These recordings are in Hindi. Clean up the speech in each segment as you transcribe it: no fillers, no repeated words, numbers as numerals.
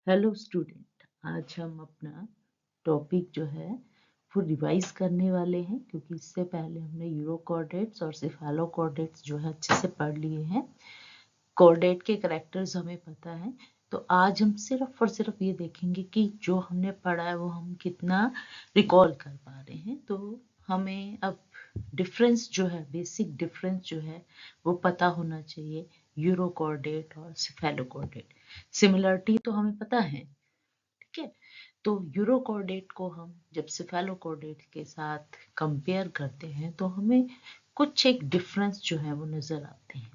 हेलो स्टूडेंट, आज हम अपना टॉपिक जो है वो रिवाइज करने वाले हैं, क्योंकि इससे पहले हमने यूरोकॉर्डेट्स और सेफेलोकॉर्डेट्स जो है अच्छे से पढ़ लिए हैं। कॉर्डेट के कैरेक्टर्स हमें पता है, तो आज हम सिर्फ और सिर्फ ये देखेंगे कि जो हमने पढ़ा है वो हम कितना रिकॉल कर पा रहे हैं। तो हमें अब डिफरेंस जो है, बेसिक डिफरेंस जो है वो पता होना चाहिए यूरोकॉर्डेट और सेफेलोकॉर्डेट। सिमिलरिटी तो हमें पता है, ठीक है। तो यूरोकॉर्डेट को हम जब सेफेलोकॉर्डेट के साथ कंपेयर करते हैं तो हमें कुछ एक डिफरेंस जो है वो नजर आते हैं।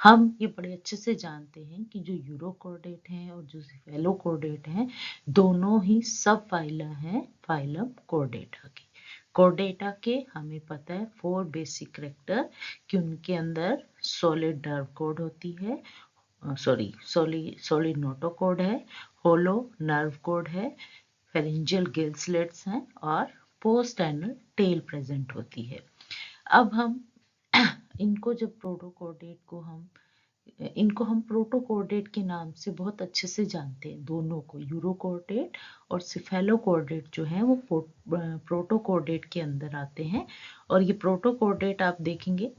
हम ये बड़े अच्छे से जानते हैं कि जो यूरोकॉर्डेट हैं और जो सेफेलोकॉर्डेट हैं, दोनों ही सब फाइला हैं फाइलम कॉर्डेटा के। कॉर्डेटा के हमें पता है 4 बेसिक कैरेक्टर कि उनके अंदर सॉलिड नर्व कोड होती है, सॉलिड नोटोकॉर्ड है, होलो नर्व कोड है, फेरिंजियल गिल स्लिट्स हैं और पोस्ट एनल टेल प्रेजेंट होती है। अब हम इनको जब प्रोटोकॉर्डेट को हम प्रोटोकॉर्डेट के नाम से बहुत अच्छे से जानते हैं। दोनों को, यूरोकॉर्डेट और सेफेलोकॉर्डेट जो है वो प्रोटोकॉर्डेट के अंदर आते हैं। और ये प्रोटोकॉर्डेट आप देखेंगे,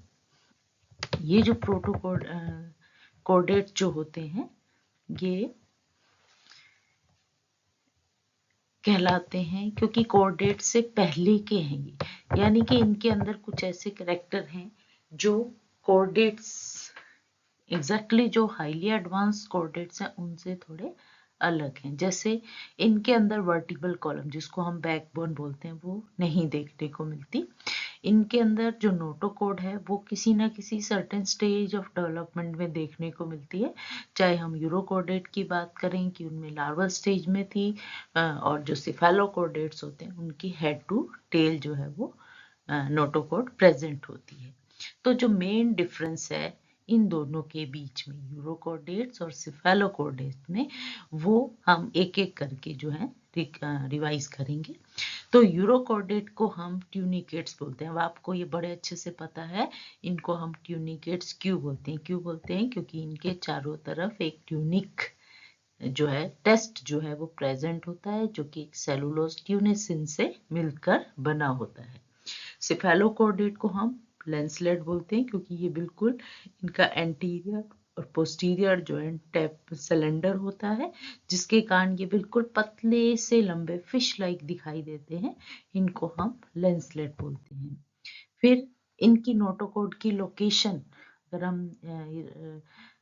ये जो प्रोटोकॉर्डेट जो होते हैं ये कहलाते हैं क्योंकि कॉर्डेट से पहले के हैं ये, यानी कि इनके अंदर कुछ ऐसे कैरेक्टर हैं जो कॉर्डेट्स एग्जैक्टली जो हाईली एडवांस कॉर्डेट्स हैं उनसे थोड़े अलग हैं। जैसे इनके अंदर वर्टिबल कॉलम, जिसको हम बैकबोन बोलते हैं, वो नहीं देखने को मिलती। इनके अंदर जो नोटोकॉर्ड है वो किसी ना किसी सर्टेन स्टेज ऑफ डेवलपमेंट में देखने को मिलती है। चाहे हम यूरोकॉर्डेट की बात करें कि उनमें लार्वल स्टेज में थी, और जो सेफेलोकॉर्डेट्स होते हैं उनकी हेड टू टेल जो है वो नोटोकॉर्ड प्रेजेंट होती है। तो जो मेन डिफरेंस है इन दोनों के बीच में, यूरोकॉर्डेट्स और सेफेलोकॉर्डेट्स में, वो हम एक एक करके जो है रिवाइज करेंगे। तो यूरोकॉर्डेट को हम ट्यूनिकेट्स बोलते हैं। अब आपको ये बड़े अच्छे से पता है, इनको हम ट्यूनिकेट्स क्यों बोलते हैं। क्यों बोलते हैं? क्योंकि इनके चारों तरफ एक ट्यूनिक जो है टेस्ट जो है वो प्रेजेंट होता है, जो कि एक सेलुलोज ट्यूनिसिन से मिलकर बना होता है। सेफेलोकॉर्डेट को हम लेंसलेट बोलते हैं, क्योंकि ये बिल्कुल इनका एंटीरियर और पोस्टीरियर जो है टैप सिलेंडर होता है, जिसके कारण ये बिल्कुल पतले से लंबे फिश लाइक दिखाई देते हैं। इनको हम लेंसलेट बोलते हैं। फिर इनकी नोटोकॉर्ड की लोकेशन अगर हम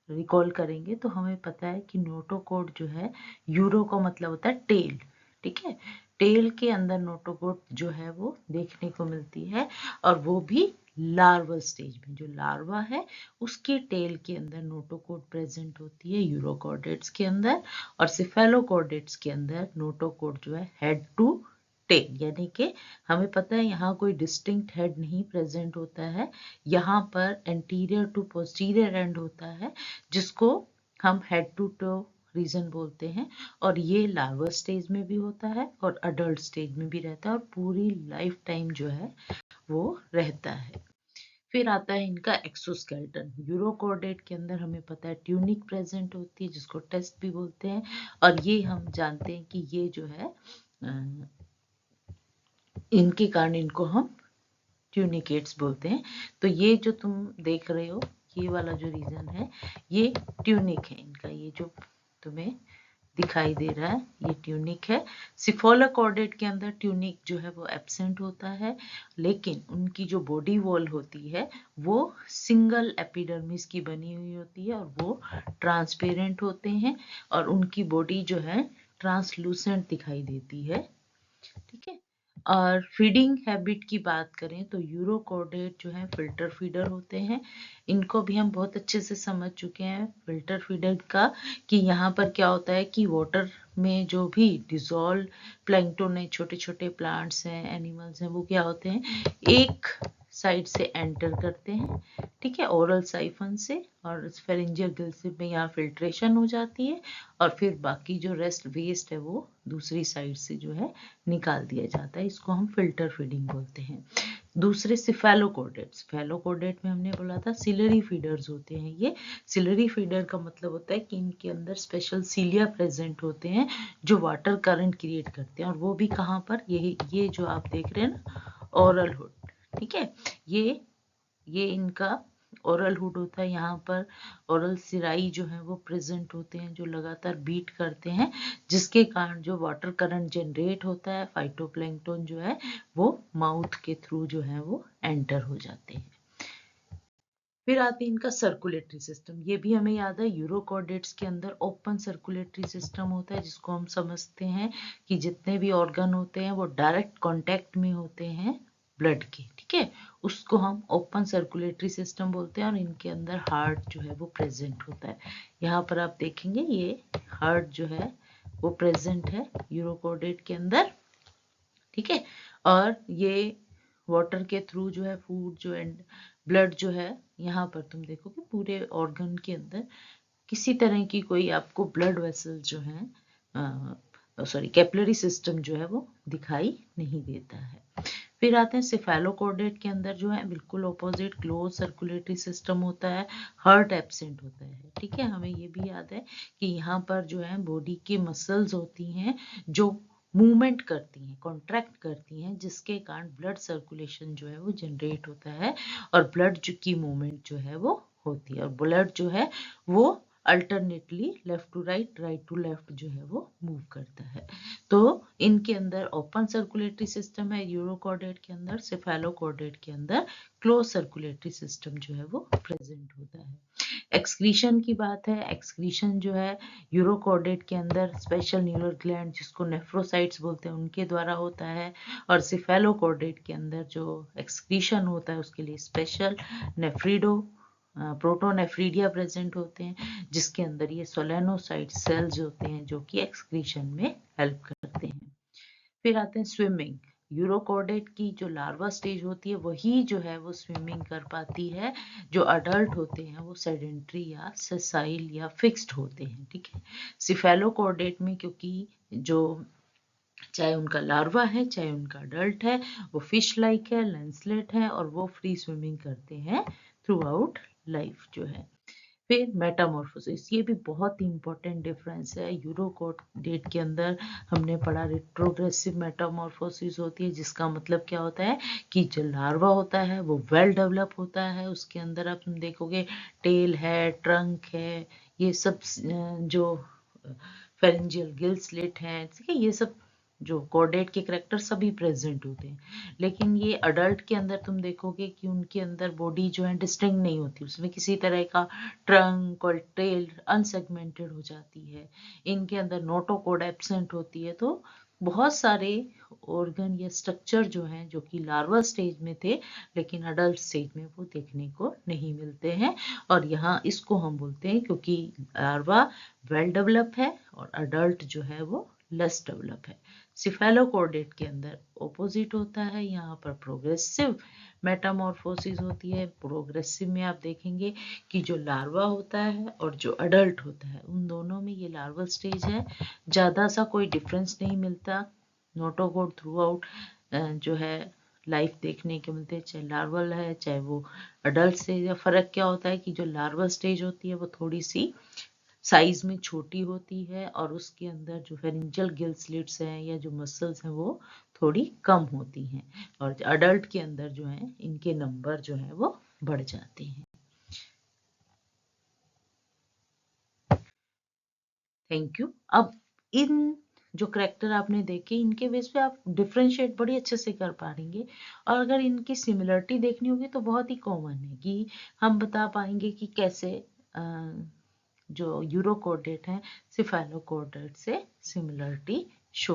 रिकॉल करेंगे तो हमें पता है कि नोटोकॉर्ड जो है, यूरो का मतलब होता है टेल, ठीक है। टेल के अंदर नोटोकॉर्ड जो है वो देखने को मिलती है, और वो भी लार्वल स्टेज में। जो लार्वा है उसकी टेल के अंदर नोटोकॉर्ड प्रेजेंट होती है यूरोकॉर्डेट्स के अंदर, और सेफेलोकॉर्डेट्स के अंदर नोटोकॉर्ड जो है हेड टू टेल, यानी कि हमें पता है यहाँ कोई डिस्टिंक्ट हेड नहीं प्रेजेंट होता है। यहाँ पर एंटीरियर टू पोस्टीरियर एंड होता है, जिसको हम हेड टू टो रीजन बोलते हैं। और ये लार्वा स्टेज में भी होता है और अडल्ट स्टेज में भी रहता है, और पूरी लाइफ टाइम जो है वो रहता है। फिर आता है इनका एक्सोस्केलेटन। यूरोकॉर्डेट के अंदर हमें पता है ट्यूनिक प्रेजेंट होती है, जिसको टेस्ट भी बोलते हैं। और ये हम जानते हैं कि ये जो है इनके कारण इनको हम ट्यूनिकेट्स बोलते हैं। तो ये जो तुम देख रहे हो, ये वाला जो रीजन है ये ट्यूनिक है इनका, ये जो तुम्हें दिखाई दे रहा है ये ट्यूनिक है। सेफेलोकॉर्डेट के अंदर ट्यूनिक जो है वो एब्सेंट होता है, लेकिन उनकी जो बॉडी वॉल होती है वो सिंगल एपिडर्मिस की बनी हुई होती है, और वो ट्रांसपेरेंट होते हैं, और उनकी बॉडी जो है ट्रांसलूसेंट दिखाई देती है, ठीक है। और फीडिंग हैबिट की बात करें तो यूरोकॉर्डेट जो है फिल्टर फीडर होते हैं। इनको भी हम बहुत अच्छे से समझ चुके हैं फिल्टर फीडर का, कि यहाँ पर क्या होता है कि वाटर में जो भी डिजॉल्व प्लैंकटन है, छोटे छोटे प्लांट्स हैं, एनिमल्स हैं, वो क्या होते हैं, एक साइड से एंटर करते हैं, ठीक है, ओरल साइफन से, और फेरिंजियल गिल स्लिट में यहाँ फिल्ट्रेशन हो जाती है, और फिर बाकी जो रेस्ट वेस्ट है वो दूसरी साइड से जो है निकाल दिया जाता है। इसको हम फिल्टर फीडिंग बोलते हैं। दूसरे सिफेलोकोर्डेट, सिफेलोकोर्डेट में हमने बोला था सिलरी फीडर्स होते हैं। ये सिलरी फीडर का मतलब होता है कि इनके अंदर स्पेशल सीलिया प्रेजेंट होते हैं जो वाटर करंट क्रिएट करते हैं, और वो भी कहाँ पर, ये जो आप देख रहे हैं ना, ओरल हुड, ठीक है, ये इनका ओरल हुड होता है। यहाँ पर ओरल सिराई जो है वो प्रेजेंट होते हैं, जो लगातार बीट करते हैं, जिसके कारण जो वाटर करंट जनरेट होता है, फाइटोप्लैंक्टन जो है वो माउथ के थ्रू जो है वो एंटर हो जाते हैं। फिर आते हैं इनका सर्कुलेटरी सिस्टम। ये भी हमें याद है, यूरोकॉर्डेट्स के अंदर ओपन सर्कुलेटरी सिस्टम होता है, जिसको हम समझते हैं कि जितने भी ऑर्गन होते हैं वो डायरेक्ट कांटेक्ट में होते हैं ब्लड के, ठीक है, उसको हम ओपन सर्कुलेटरी सिस्टम बोलते हैं। और इनके अंदर हार्ट जो है वो प्रेजेंट होता है। यहाँ पर आप देखेंगे ये हार्ट जो है वो प्रेजेंट है यूरोकॉर्डेट के अंदर, ठीक है। और ये वाटर के थ्रू जो है फूड जो एंड ब्लड जो है, यहाँ पर तुम देखोगे पूरे ऑर्गन के अंदर किसी तरह की कोई आपको ब्लड वेसल जो है, सॉरी कैपिलरी सिस्टम जो है वो दिखाई नहीं देता है। फिर आते हैं सिफेलोकॉर्डेट के अंदर जो है बिल्कुल ऑपोजिट क्लोज सर्कुलेटरी सिस्टम होता है, हार्ट एब्सेंट होता है, ठीक है। हमें ये भी याद है कि यहाँ पर जो है बॉडी की मसल्स होती हैं जो मूवमेंट करती हैं, कॉन्ट्रैक्ट करती हैं, जिसके कारण ब्लड सर्कुलेशन जो है वो जनरेट होता है, और ब्लड की मूवमेंट जो है वो होती है, और ब्लड जो है वो alternately left to right, right to left जो है वो मूव करता है। तो इनके अंदर ओपन सर्कुलेटरी सिस्टम है यूरोकॉर्डेट के अंदर, सिफेलोकॉर्डेट के अंदर क्लोज सर्कुलेटरी सिस्टम जो है वो प्रेजेंट होता है। एक्सक्रीशन की बात है, एक्सक्रीशन जो है यूरोकॉर्डेट के अंदर स्पेशल न्यूरल ग्लैंड जिसको नेफ्रोसाइट्स बोलते हैं उनके द्वारा होता है, और सिफेलोकॉर्डेट के अंदर जो एक्सक्रीशन होता है उसके लिए स्पेशल नेफ्रीडो प्रोटोनेफ्रीडिया प्रेजेंट होते हैं, जिसके अंदर ये सोलेनोसाइट सेल्स होते हैं जो कि एक्सक्रीशन में हेल्प करते हैं। फिर आते हैं स्विमिंग। यूरोकॉर्डेट की जो लार्वा स्टेज होती है वही जो है वो स्विमिंग कर पाती है, जो अडल्ट होते हैं वो सेडेंट्री या सेसाइल या फिक्स्ड होते हैं, ठीक है। सिफेलोकॉर्डेट में क्योंकि जो चाहे उनका लार्वा है चाहे उनका अडल्ट है वो फिश लाइक है, लेंसलेट है, और वो फ्री स्विमिंग करते हैं थ्रू आउट लाइफ जो है। फिर मेटामॉर्फोसिस, ये भी बहुत इंपॉर्टेंट डिफरेंस है। यूरोकॉर्डेट के अंदर हमने पढ़ा रिट्रोग्रेसिव मेटामॉर्फोसिस होती है, जिसका मतलब क्या होता है कि जो लार्वा होता है वो वेल डेवलप होता है, उसके अंदर आप तुम देखोगे टेल है, ट्रंक है, ये सब जो फेरेंजियल गिल स्लिट है, ठीक है, ये सब जो कॉर्डेट के करेक्टर सभी प्रेजेंट होते हैं। लेकिन ये अडल्ट के अंदर तुम देखोगे कि उनके अंदर बॉडी जो है डिस्टिंक्ट नहीं होती, उसमें किसी तरह का ट्रंक और टेल अनसेगमेंटेड हो जाती है, इनके अंदर नोटोकॉर्ड एब्सेंट होती है। तो बहुत सारे ऑर्गन या स्ट्रक्चर जो हैं जो कि लार्वा स्टेज में थे लेकिन अडल्ट स्टेज में वो देखने को नहीं मिलते हैं, और यहाँ इसको हम बोलते हैं क्योंकि लार्वा वेल डेवलप है और अडल्ट जो है वो लेस डेवलप है। सिफेलोकॉर्डेट के अंदर ऑपोजिट होता है, यहाँ पर प्रोग्रेसिव मेटामॉर्फोसिस होती है। प्रोग्रेसिव में आप देखेंगे कि जो लार्वा होता है और जो अडल्ट होता है उन दोनों में ये लार्वल स्टेज है, ज़्यादा सा कोई डिफरेंस नहीं मिलता। नोटोकॉर्ड थ्रू आउट जो है लाइफ देखने के मिलते हैं, चाहे लार्वल है चाहे वो अडल्ट स्टेज है। फ़र्क क्या होता है कि जो लार्वल स्टेज होती है वो थोड़ी सी साइज में छोटी होती है, और उसके अंदर जो फेरेंजियल गिल स्लिट्स हैं या जो मसल्स हैं वो थोड़ी कम होती हैं, और अडल्ट के अंदर जो है इनके नंबर जो है वो बढ़ जाते हैं। Thank you. अब इन जो करेक्टर आपने देखे इनके बेस पे आप डिफ्रेंशिएट बड़ी अच्छे से कर पाएंगे, और अगर इनकी सिमिलरिटी देखनी होगी तो बहुत ही कॉमन है कि हम बता पाएंगे कि कैसे जो यूरोकॉर्डेट है सिफेलोकॉर्डेट से सिमिलरिटी शो